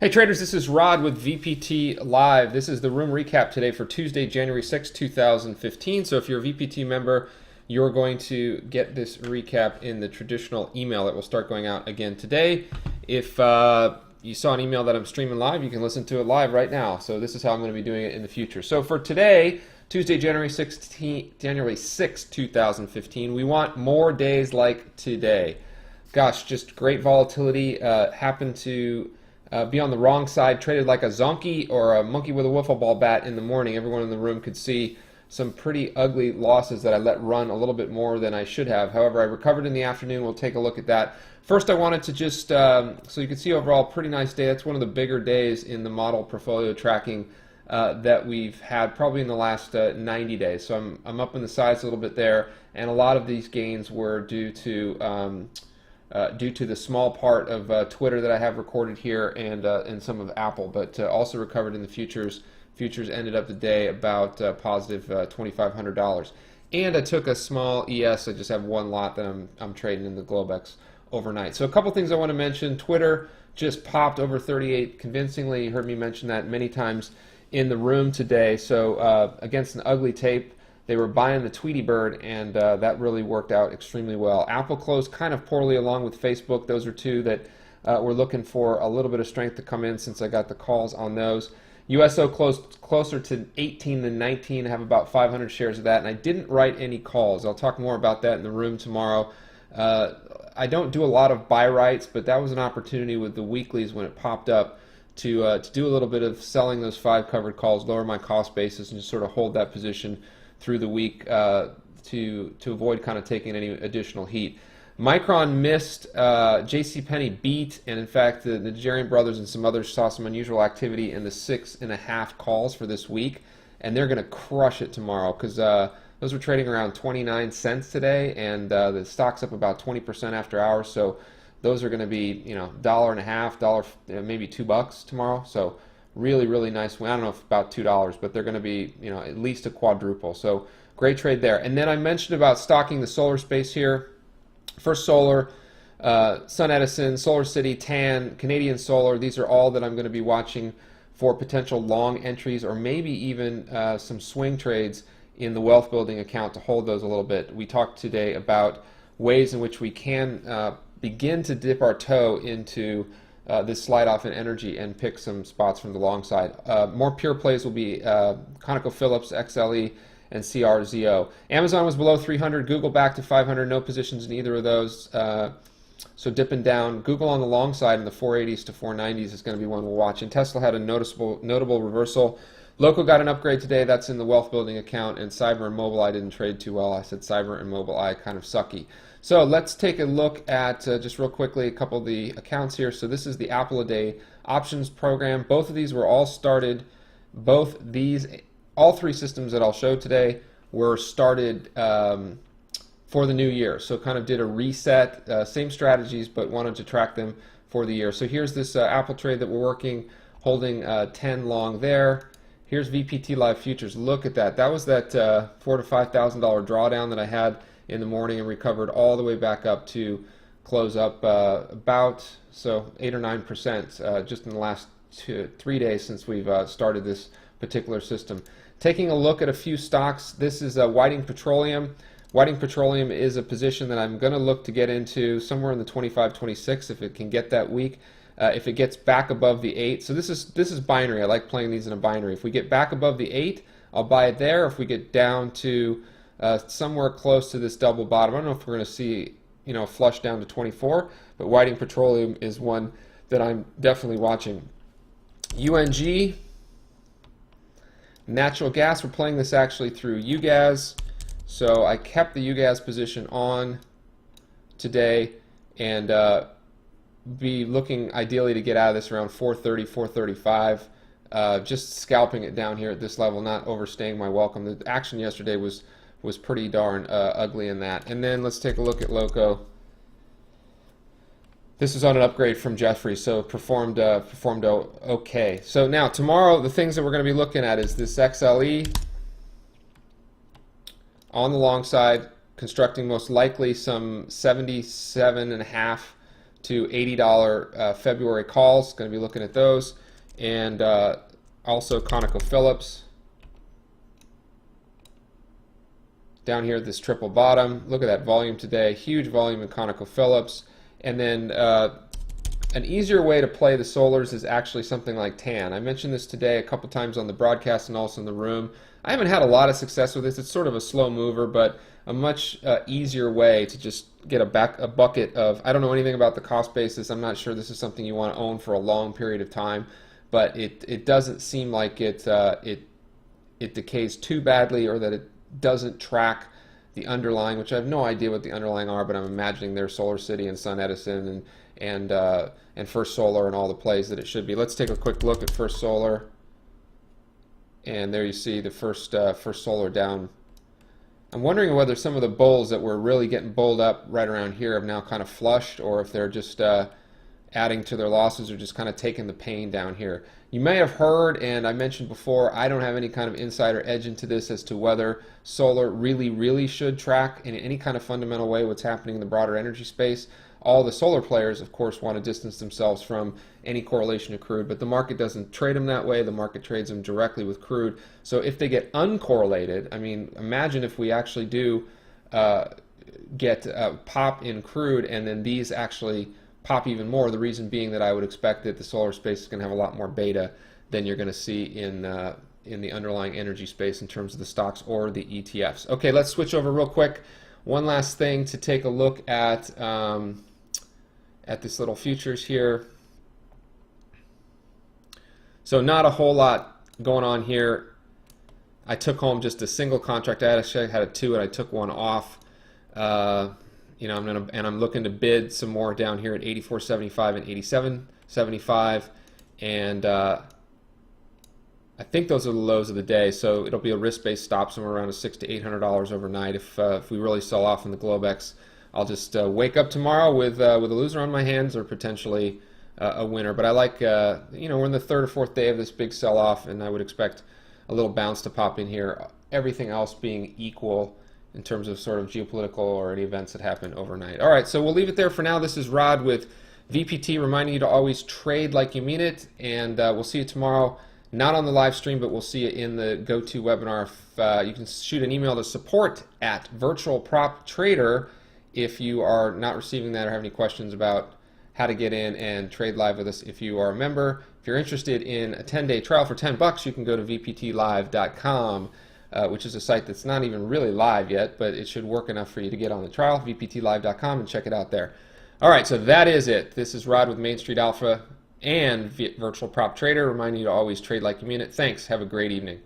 Hey traders, this is Rod with VPT Live. This is the room recap today for Tuesday, January 6, 2015. So if you're a VPT member, you're going to get this recap in the traditional email that will start going out again today. If you saw an email that I'm streaming live, you can listen to it live right now. So this is how I'm going to be doing it in the future. So for today, Tuesday, January 6, 2015, we want more days like today. Gosh, just great volatility. Happened to be on the wrong side, traded like a zonkey or a monkey with a wiffle ball bat in the morning. Everyone in the room could see some pretty ugly losses that I let run a little bit more than I should have. However, I recovered in the afternoon. We'll take a look at that. First, I wanted to just, so you can see overall, pretty nice day. That's one of the bigger days in the model portfolio tracking that we've had probably in the last 90 days. So I'm up in the size a little bit there, and a lot of these gains were due to the small part of Twitter that I have recorded here and some of Apple, but also recovered in the futures. Futures ended up the day about positive $2,500. And I took a small ES. I just have one lot that I'm trading in the Globex overnight. So a couple things I want to mention. Twitter just popped over 38 convincingly. You heard me mention that many times in the room today. So against an ugly tape, they were buying the Tweety Bird, and that really worked out extremely well. Apple closed kind of poorly along with Facebook. Those are two that we're looking for a little bit of strength to come in since I got the calls on those. USO closed closer to 18 than 19. I have about 500 shares of that, and I didn't write any calls. I'll talk more about that in the room tomorrow. I don't do a lot of buy writes, but that was an opportunity with the weeklies when it popped up to do a little bit of selling those 5 covered calls, lower my cost basis, and just sort of hold that position through the week to avoid kind of taking any additional heat. Micron missed, JCPenney beat, and in fact the Nigerian brothers and some others saw some unusual activity in the 6.5 calls for this week, and they're going to crush it tomorrow because those were trading around 29 cents today, and the stock's up about 20% after hours, so those are going to be, you know, $1.50, maybe $2 tomorrow. So really, really nice win. I don't know if about $2, but they're going to be, you know, at least a quadruple. So great trade there. And then I mentioned about stocking the solar space here. First Solar, Sun Edison, Solar City, TAN, Canadian Solar. These are all that I'm going to be watching for potential long entries or maybe even some swing trades in the wealth building account to hold those a little bit. We talked today about ways in which we can begin to dip our toe into this slide off in energy and pick some spots from the long side. More pure plays will be ConocoPhillips, XLE, and CRZO. Amazon was below 300, Google back to 500, no positions in either of those. So dipping down. Google on the long side in the 480s to 490s is going to be one we'll watch. And Tesla had a notable reversal. Loco got an upgrade today. That's in the wealth building account. And Cyber and Mobileye didn't trade too well. I said Cyber and Mobileye kind of sucky. So let's take a look at, just real quickly, a couple of the accounts here. So this is the Apple a Day options program. Both of these were all started. All 3 systems that I'll show today were started for the new year. So kind of did a reset, same strategies, but wanted to track them for the year. So here's this Apple trade that we're working, holding 10 long there. Here's VPT Live Futures. Look at that. That was that $4,000 to $5,000 drawdown that I had in the morning and recovered all the way back up to close up about 8 or 9% just in the last 3 days since we've started this particular system. Taking a look at a few stocks, this is Whiting Petroleum. Whiting Petroleum is a position that I'm going to look to get into somewhere in the 25-26 if it can get that week. If it gets back above the 8, so this is binary. I like playing these in a binary. If we get back above the 8, I'll buy it there. If we get down to somewhere close to this double bottom, I don't know if we're going to see, you know, flush down to 24, but Whiting Petroleum is one that I'm definitely watching. UNG, natural gas. We're playing this actually through UGAS, so I kept the UGAS position on today and be looking ideally to get out of this around 430, 435. Just scalping it down here at this level, not overstaying my welcome. The action yesterday was pretty darn ugly in that. And then let's take a look at Loco. This is on an upgrade from Jeffrey, so performed okay. So now tomorrow, the things that we're going to be looking at is this XLE on the long side, constructing most likely some 77.5 to $80 February calls. Going to be looking at those. And also ConocoPhillips. Down here at this triple bottom, look at that volume today. Huge volume in ConocoPhillips. And then an easier way to play the solars is actually something like TAN. I mentioned this today a couple times on the broadcast and also in the room. I haven't had a lot of success with this. It's sort of a slow mover, but a much easier way to just get a bucket of, I don't know anything about the cost basis. I'm not sure this is something you want to own for a long period of time, but it doesn't seem like it decays too badly, or that it doesn't track the underlying, which I have no idea what the underlying are, but I'm imagining they're Solar City and Sun Edison and First Solar and all the plays that it should be. Let's take a quick look at First Solar. And there you see the First Solar down. I'm wondering whether some of the bulls that were really getting bulled up right around here have now kind of flushed, or if they're just adding to their losses, or just kind of taking the pain down here. You may have heard, and I mentioned before, I don't have any kind of insider edge into this as to whether solar really should track in any kind of fundamental way what's happening in the broader energy space. All the solar players, of course, want to distance themselves from any correlation to crude, but the market doesn't trade them that way. The market trades them directly with crude. So if they get uncorrelated, I mean, imagine if we actually do get a pop in crude, and then these actually pop even more. The reason being that I would expect that the solar space is going to have a lot more beta than you're going to see in the underlying energy space in terms of the stocks or the ETFs. Okay, let's switch over real quick. One last thing to take a look at this little futures here. So not a whole lot going on here. I took home just a single contract. I actually had a two, and I took one off. You know, I'm looking to bid some more down here at 84.75 and 87.75, and I think those are the lows of the day. So it'll be a risk-based stop somewhere around $600 to $800 overnight. If we really sell off in the Globex, I'll just wake up tomorrow with a loser on my hands, or potentially a winner. But I like, you know, we're in the third or fourth day of this big sell-off, and I would expect a little bounce to pop in here. Everything else being equal in terms of sort of geopolitical or any events that happen overnight. All right, so we'll leave it there for now. This is Rod with VPT, reminding you to always trade like you mean it, and we'll see you tomorrow. Not on the live stream, but we'll see you in the go-to webinar. If, you can shoot an email to support@virtualproptrader if you are not receiving that or have any questions about how to get in and trade live with us if you are a member. If you're interested in a 10-day trial for $10, you can go to vptlive.com. Which is a site that's not even really live yet, but it should work enough for you to get on the trial, vptlive.com, and check it out there. All right, so that is it. This is Rod with Main Street Alpha and Virtual Prop Trader, reminding you to always trade like you mean it. Thanks. Have a great evening.